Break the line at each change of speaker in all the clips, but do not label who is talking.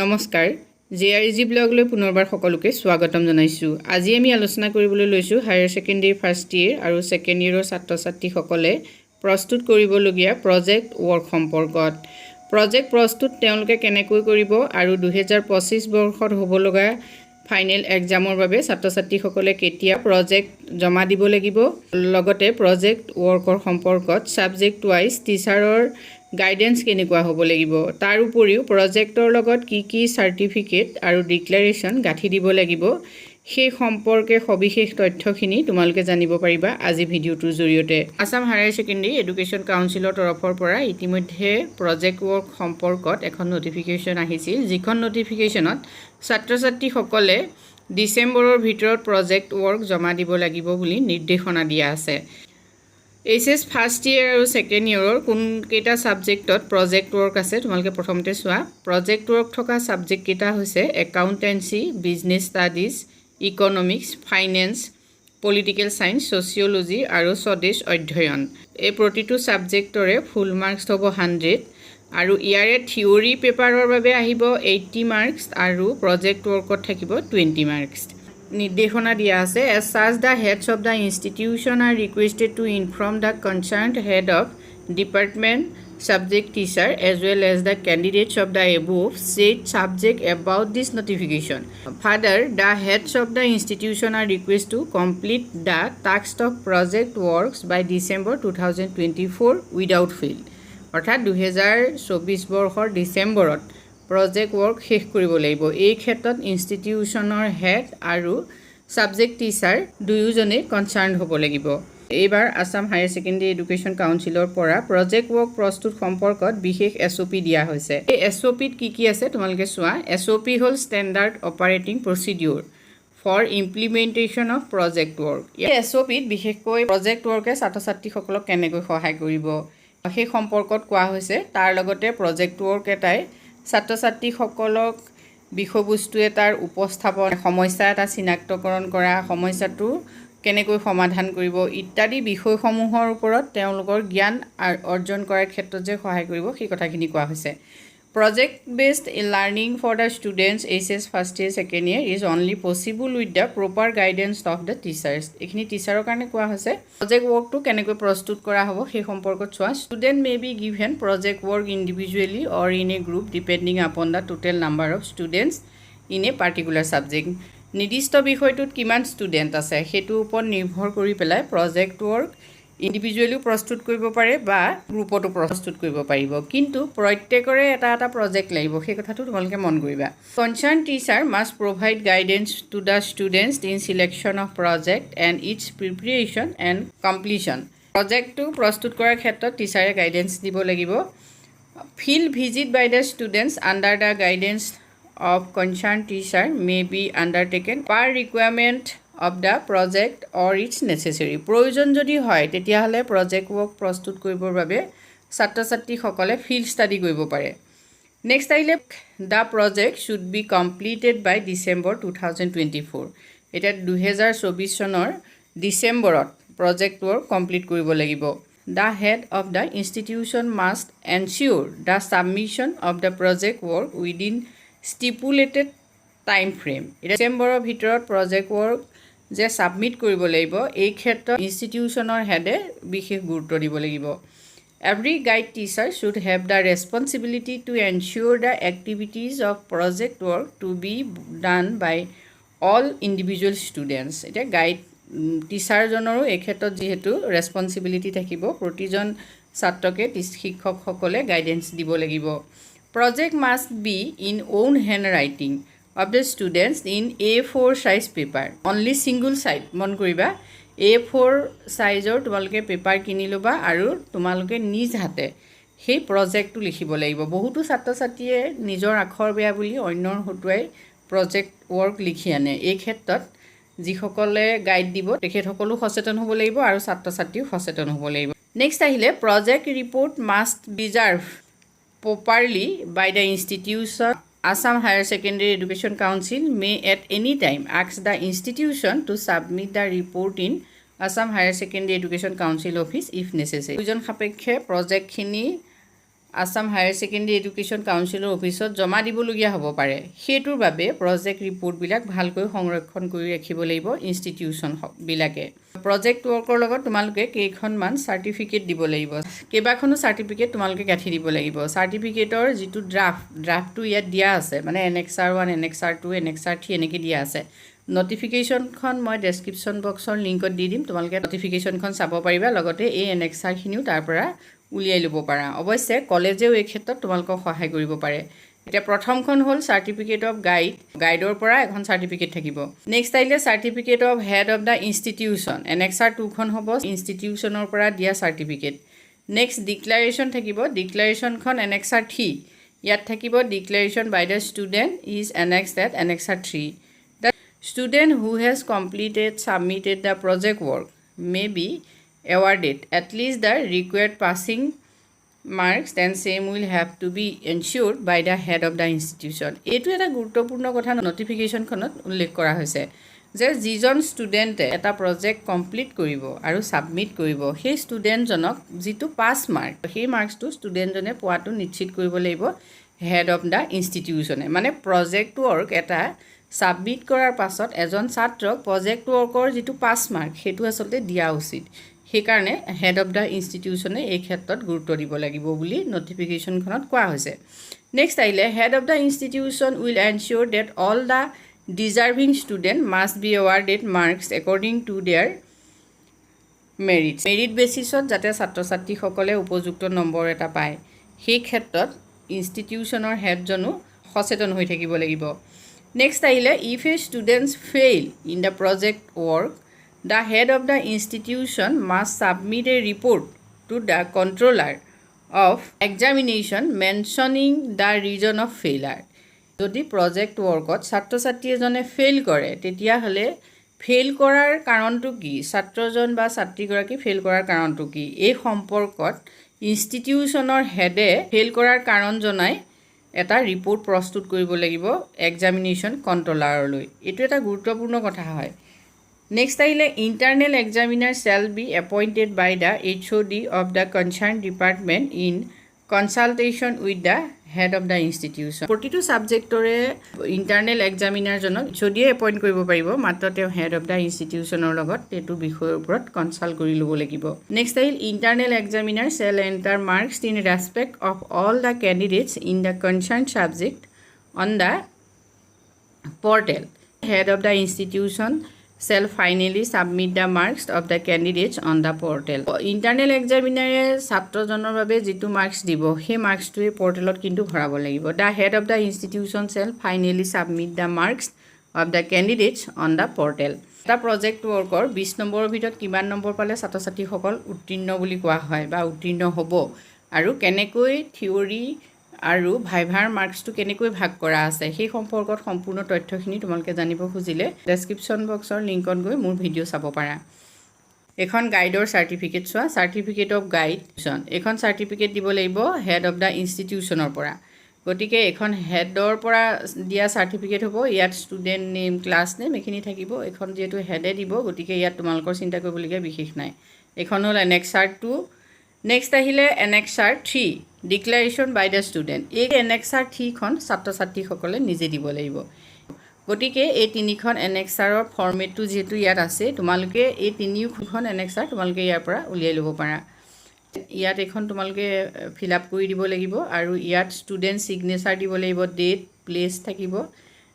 নমস্কাৰ জেআৰজি ব্লগলৈ পুনৰবাৰ সকলোকে স্বাগতম জনাইছো। আজি আমি আলোচনা কৰিবলৈ লৈছো হায়াৰ সেকেন্ডাৰী ফাৰ্ষ্ট ইয়াৰ আৰু সেকেন্ড ইয়াৰৰ ছাত্ৰ-ছাত্ৰীসকলে প্ৰস্তুত কৰিবলগীয়া প্ৰজেক্ট ৱৰ্ক সম্পৰ্কত। প্ৰজেক্ট প্ৰস্তুত তেওঁলোকে কেনেকৈ কৰিব আৰু 2025 বৰ্ষত হ'ব লগা ফাইনেল এক্সামৰ বাবে ছাত্ৰ-ছাত্ৰীসকলে কেতিয়া প্ৰজেক্ট জমা দিব লাগিব, লগতে প্ৰজেক্ট ৱৰ্কৰ সম্পৰ্কত সাবজেক্ট ওয়াইজ টিচাৰৰ গাইডেন্স কেনেকুৱা হ'ব লাগিব, তাৰ উপৰিও প্ৰজেক্টৰ লগত কি সাৰ্টিফিকেট আৰু ডিক্লাৰেশ্যন গাঁঠি দিব লাগিব, সেই সম্পৰ্কে সবিশেষ তথ্যখিনি তোমালোকে জানিব পাৰিবা আজি ভিডিঅ'টোৰ জৰিয়তে। আসাম হায়াৰ সেকেন্ডাৰী এডুকেশ্যন কাউন্সিলৰ তৰফৰ পৰা ইতিমধ্যে প্ৰজেক্ট ৱৰ্ক সম্পৰ্কত এখন নটিফিকেশ্যন আহিছিল, যিখন নটিফিকেশ্যনত ছাত্ৰ-ছাত্ৰীসকলে ডিচেম্বৰৰ ভিতৰত প্ৰজেক্ট ৱৰ্ক জমা দিব লাগিব বুলি নিৰ্দেশনা দিয়া আছে। এইচএছ ফাৰ্ষ্ট ইয়াৰ আৰু সেকেন্ড ইয়াৰৰ কোনকেইটা সাবজেক্টত প্ৰজেক্ট ৱৰ্ক আছে তোমালোকে প্ৰথমতে চোৱা। প্ৰজেক্ট ৱৰ্ক থকা সাবজেক্ট কেইটা হৈছে accountancy, business studies, economics, finance, political science, sociology আৰু স্বদেশ অধ্যয়ন। এই প্ৰতিটো সাবজেক্টৰে ফুল মাৰ্কছ হ'ব 100 আৰু ইয়াৰে থিয়ৰী পেপাৰৰ বাবে আহিব 80 মাৰ্কছ আৰু প্ৰজেক্ট ৱৰ্কত থাকিব 20 মাৰ্কছ। নিৰ্দেশনা দিয়া আছে, as such the heads of the institution are requested to inform the concerned head of department, subject teacher as well as the candidates of the above said subject about this notification. Further, the heads of the institution are requested to complete the task of project works by December 2024 without fail. অৰ্থাৎ 2024 বৰ্ষৰ ডিসেম্বৰত project work শেষ কৰিব লাগিব। এই ক্ষেত্ৰত ইনষ্টিটিউচনৰ head আৰু subject teacher দুয়োজনে concerned হ'ব লাগিব। এইবাৰ আসাম হায়াৰ সেকেন্ডাৰী এডুকেশ্যন কাউন্সিলৰ পৰা প্ৰজেক্ট ৱৰ্ক প্ৰস্তুত সম্পৰ্কত বিশেষ SOP দিয়া হৈছে। এই SOPত কি আছে তোমালোকে চোৱা। SOP হ'ল standard operating procedure for implementation of project work. এই SOPত বিশেষকৈ প্ৰজেক্ট ৱৰ্কে ছাত্ৰ-ছাত্ৰীসকলক কেনেকৈ সহায় কৰিব সেই সম্পৰ্কত কোৱা হৈছে। তাৰ লগতে প্ৰজেক্ট ৱৰ্ক এটাই ছাত্ৰ-ছাত্ৰীসকলক বিষয়বস্তু এটাৰ উপস্থাপন, সমস্যা এটা চিনাক্তকৰণ কৰা, সমস্যাটো কেনেকৈ সমাধান কৰিব ইত্যাদি বিষয়সমূহৰ ওপৰত তেওঁলোকৰ জ্ঞান অৰ্জন কৰাৰ ক্ষেত্ৰত যে সহায় কৰিব সেই কথাখিনি কোৱা হৈছে। Project based learning for the students AHSEC first year second year is only possible with the proper guidance of the teachers. এখিনি টিচাৰৰ কাৰণে কোৱা হৈছে। প্ৰজেক্ট ৱৰ্কটো কেনেকৈ প্ৰস্তুত কৰা হ'ব সেই সম্পৰ্কত চোৱা। Student may be given project work individually or in a group depending upon the total number of students in a particular subject. নিৰ্দিষ্ট বিষয়টোত কিমান ষ্টুডেণ্ট আছে সেইটোৰ ওপৰত নিৰ্ভৰ কৰি পেলাই প্ৰজেক্ট ৱৰ্ক ইণ্ডিভিজুৱেলিও প্ৰস্তুত কৰিব পাৰে বা গ্ৰুপতো প্ৰস্তুত কৰিব পাৰিব, কিন্তু প্ৰত্যেকৰে এটা এটা প্ৰজেক্ট লাগিব, সেই কথাটো তোমালোকে মন কৰিবা। Concern teacher must provide guidance to the students in selection of project and its preparation and completion. প্ৰজেক্টটো প্ৰস্তুত কৰাৰ ক্ষেত্ৰত টিচাৰে গাইডেন্স দিব লাগিব। Field visit by the students under the guidance of concerned teacher may be undertaken per requirement of the project or its necessary. প্ৰয়োজন যদি হয় তেতিয়াহ'লে প্ৰজেক্ট ৱৰ্ক প্ৰস্তুত কৰিবৰ বাবে ছাত্ৰ-ছাত্ৰীসকলে ফিল্ড ষ্টাডি কৰিব পাৰে। নেক্সট আহিলে the project should be completed by December 2024। এতিয়া 2024 চনৰ ডিচেম্বৰত প্ৰজেক্ট ৱৰ্ক কমপ্লিট কৰিব লাগিব। The head of the institution must ensure the submission of the project work within stipulated time frame. ডিচেম্বৰৰ ভিতৰত প্ৰজেক্ট ৱৰ্ক যে সাবমিট কৰিব লাগিব এই ক্ষেত্ৰত ইনষ্টিটিউচনৰ হেডে বিশেষ গুৰুত্ব দিব লাগিব। Every guide teacher should have the responsibility to ensure the activities of project work to be done by all individual students. এতিয়া গাইড টিচাৰজনৰো এই ক্ষেত্ৰত যিহেতু ৰেছপনচিবিলিটি থাকিব, প্ৰতিজন ছাত্ৰকে শিক্ষকসকলে গাইডেন্স দিব লাগিব। Project must be in own handwriting of the students in A4 size paper. Only single side মন কৰিবা। A4 সাইজৰ তোমালোকে পেপাৰ কিনি ল'বা আৰু তোমালোকে নিজ হাতে সেই প্ৰজেক্টটো লিখিব লাগিব। বহুতো ছাত্ৰ-ছাত্ৰীয়ে নিজৰ আখৰ বেয়া বুলি অন্যৰ হতুৱাই প্ৰজেক্ট ৱৰ্ক লিখি আনে। এই ক্ষেত্ৰত যিসকলে গাইড দিব তেখেতসকলো সচেতন হ'ব লাগিব আৰু ছাত্ৰ-ছাত্ৰীও সচেতন হ'ব লাগিব। নেক্সট আহিলে project report must preserve properly by the institution. Assam Higher Secondary Education Council may at any time ask the institution to submit the report in Assam Higher Secondary Education Council office if necessary. Provision সাপেক্ষে project খিনি Assam higher secondary education কাউন্সিলৰ অফিচত জমা দিবলগীয়া হ'ব পাৰে সেইটোৰ বাবে project ৰিপৰ্টবিলাক ভালকৈ সংৰক্ষণ কৰি ৰাখিব লাগিব ইনষ্টিটিউশ্যনবিলাকে প্ৰজেক্ট ৱৰ্কৰ লগত তোমালোকে কেইখনমান চাৰ্টিফিকেট দিব লাগিব কেইবাখনো চাৰ্টিফিকেট তোমালোকে গাঁঠি দিব লাগিব চাৰ্টিফিকেটৰ যিটো ড্ৰাফটটো ইয়াত দিয়া আছে মানে annexure 1 annexure 2 annexure 3 এনেকৈ দিয়া আছে নটিফিকেশ্যনখন মই ডেছক্ৰিপশ্যন বক্সৰ লিংকত দি দিম তোমালোকে নটিফিকেশ্যনখন চাব পাৰিবা লগতে এই annexureখিনিও তাৰ পৰা উলিয়াই ল'ব পাৰা অৱশ্যে কলেজেও এই ক্ষেত্ৰত তোমালোকক সহায় কৰিব পাৰে এতিয়া প্ৰথমখন হ'ল চাৰ্টিফিকেট অফ গাইডৰ পৰা এখন চাৰ্টিফিকেট থাকিব নেক্সট আহিলে certificate of head of the institution annexure 2খন হ'ব ইনষ্টিটিউশ্যনৰ পৰা দিয়া চাৰ্টিফিকেট নেক্সট ডিক্লাৰেশ্যন থাকিব ডিক্লাৰেশ্যনখন annexure 3 ইয়াত থাকিব declaration by the student is annexed at annexure 3 the student who has submitted the project work may be awarded at least the required passing marks then same will have to be ensured by the head of the institution এইটো এটা গুৰুত্বপূৰ্ণ কথা নটিফিকেশ্যনখনত উল্লেখ কৰা হৈছে যে যিজন ষ্টুডেণ্টে এটা প্ৰজেক্ট কমপ্লিট কৰিব আৰু ছাবমিট কৰিব সেই ষ্টুডেণ্টজনক যিটো পাছ মাৰ্ক সেই মাৰ্কছটো ষ্টুডেণ্টজনে পোৱাটো নিশ্চিত কৰিব লাগিব হেড অফ দ্য ইনষ্টিটিউশ্যনে মানে প্ৰজেক্ট ৱৰ্ক এটা ছাবমিট কৰাৰ পাছত এজন ছাত্ৰক প্ৰজেক্ট ৱৰ্কৰ যিটো পাছ মাৰ্ক সেইটো আচলতে দিয়া উচিত সেইকাৰণে হেড অফ দ্য ইনষ্টিটিউশ্যনে এই ক্ষেত্ৰত গুৰুত্ব দিব লাগিব বুলি নটিফিকেশ্যনখনত কোৱা হৈছে নেক্সট আহিলে head of the institution will ensure that all the deserving student must be awarded marks according to their merit বেচিছত যাতে ছাত্ৰ ছাত্ৰীসকলে উপযুক্ত নম্বৰ এটা পায় সেই ক্ষেত্ৰত ইনষ্টিটিউশ্যনৰ হেডজনো সচেতন হৈ থাকিব লাগিব নেক্সট আহিলে if A students fail in the project work the head of the institution must submit a report to the controller of examination mentioning the reason of failure. যদি প্ৰজেক্ট ৱৰ্কত ছাত্ৰ ছাত্ৰী এজনে ফেইল কৰে তেতিয়াহ'লে ফেইল কৰাৰ কাৰণটো কি ছাত্ৰজন বা ছাত্ৰীগৰাকী ফেইল কৰাৰ কাৰণটো কি এই সম্পৰ্কত ইনষ্টিটিউশ্যনৰ হেডে ফেইল কৰাৰ কাৰণ জনাই এটা ৰিপৰ্ট প্ৰস্তুত কৰিব লাগিব এক্সামিনেশ্যন কণ্ট্ৰলাৰলৈ এইটো এটা গুৰুত্বপূৰ্ণ কথা হয় Next আহিলে internal examiner shall be appointed by the HOD of the concerned department in consultation with the head of the institution. প্ৰতিটো সাবজেক্টৰে internal examiner জনক HOD এপইণ্ট কৰিব পাৰিব মাত্ৰ তেওঁ head of the institutionৰ লগত এইটো বিষয়ৰ ওপৰত কনসাল্ট কৰি ল'ব লাগিব নেক্সট আহিল internal examiner shall enter marks in respect of all the candidates in the concerned subject on the portal head of the institution shall finally submit the marks of the candidates on the portal. Internal examiner ছাত্ৰজনৰ বাবে যিটো marks দিব সেই মাৰ্কছটোৱে পৰ্টেলত কিন্তু ভৰাব লাগিব the head of the institution shall finally submit the marks of the candidates on the portal. এটা প্ৰজেক্ট ৱৰ্কৰ 20 নম্বৰৰ ভিতৰত কিমান নম্বৰ পালে ছাত্ৰ ছাত্ৰীসকল উত্তীৰ্ণ বুলি কোৱা হয় বা উত্তীৰ্ণ হ'ব আৰু কেনেকৈ থিওৰি আৰু ভাইভাৰ মাৰ্কছটো কেনেকৈ ভাগ কৰা আছে সেই সম্পৰ্কত সম্পূৰ্ণ তথ্যখিনি তোমালোকে জানিব খুজিলে ডেছক্ৰিপশ্যন বক্সৰ লিংকত গৈ মোৰ ভিডিঅ' চাব পাৰা এখন গাইডৰ চাৰ্টিফিকেট চোৱা চাৰ্টিফিকেট অফ গাইডন এখন চাৰ্টিফিকেট দিব লাগিব হেড অফ দ্য ইনষ্টিটিউশ্যনৰ পৰা গতিকে এখন হেডৰ পৰা দিয়া চাৰ্টিফিকেট হ'ব ইয়াত ষ্টুডেণ্ট নেম ক্লাছ নেম এইখিনি থাকিব এখন যিহেতু হেডে দিব গতিকে ইয়াত তোমালোকৰ চিন্তা কৰিবলগীয়া বিশেষ নাই এখন হ'ল annexure 2 নেক্সট আহিলে annexure 3 declaration by the student এই annexure 3খন ছাত্ৰ ছাত্ৰীসকলে নিজে দিব লাগিব গতিকে এই তিনিখন annexureৰ ফৰ্মেটটো যেহেতু ইয়াত আছে তোমালোকে এই তিনিখন annexure তোমালোকে ইয়াৰ পৰা উলিয়াই ল'ব পাৰা ইয়াত এখন তোমালোকে ফিল আপ কৰি দিব লাগিব আৰু ইয়াত ষ্টুডেণ্ট সিগনেচাৰ দিব লাগিব ডেট প্লেচ থাকিব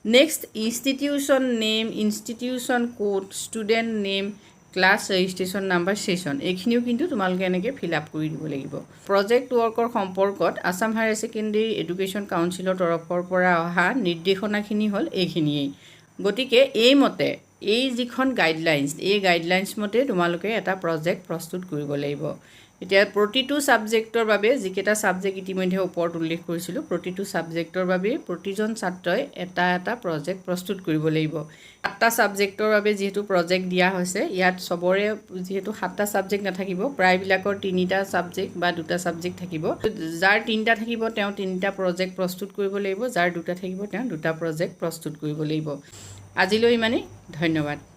next institution name institution code student name class registration number session এইখিনিও কিন্তু তোমালোকে এনেকৈ ফিল আপ কৰি দিব লাগিব প্ৰজেক্ট ৱৰ্কৰ সম্পৰ্কত আসাম হায়াৰ ছেকেণ্ডেৰী এডুকেশ্যন কাউন্সিলৰ তৰফৰ পৰা অহা নিৰ্দেশনাখিনি হ'ল এইখিনিয়েই গতিকে এইমতে এই যিখন গাইডলাইন্স এই গাইডলাইন্স মতে তোমালোকে এটা প্ৰজেক্ট প্ৰস্তুত কৰিব লাগিব এতিয়া প্ৰতিটো সাবজেক্টৰ বাবে যিকেইটা সাবজেক্ট ইতিমধ্যে ওপৰত উল্লেখ কৰিছিলোঁ প্ৰতিটো সাবজেক্টৰ বাবে প্ৰতিজন ছাত্ৰই এটা প্ৰজেক্ট প্ৰস্তুত কৰিব লাগিব 7টা সাবজেক্টৰ বাবে যেহেতু প্ৰজেক্ট দিয়া হৈছে ইয়াত সবৰে যেহেতু 7টা সাবজেক্ট নাথাকিব প্ৰায়বিলাকৰ 3টা সাবজেক্ট বা 2টা সাবজেক্ট থাকিব যাৰ 3টা থাকিব তেওঁ 3টা প্ৰজেক্ট প্ৰস্তুত কৰিব লাগিব যাৰ 2টা থাকিব তেওঁ 2টা প্ৰজেক্ট প্ৰস্তুত কৰিব লাগিব আজিলৈ ইমানেই ধন্যবাদ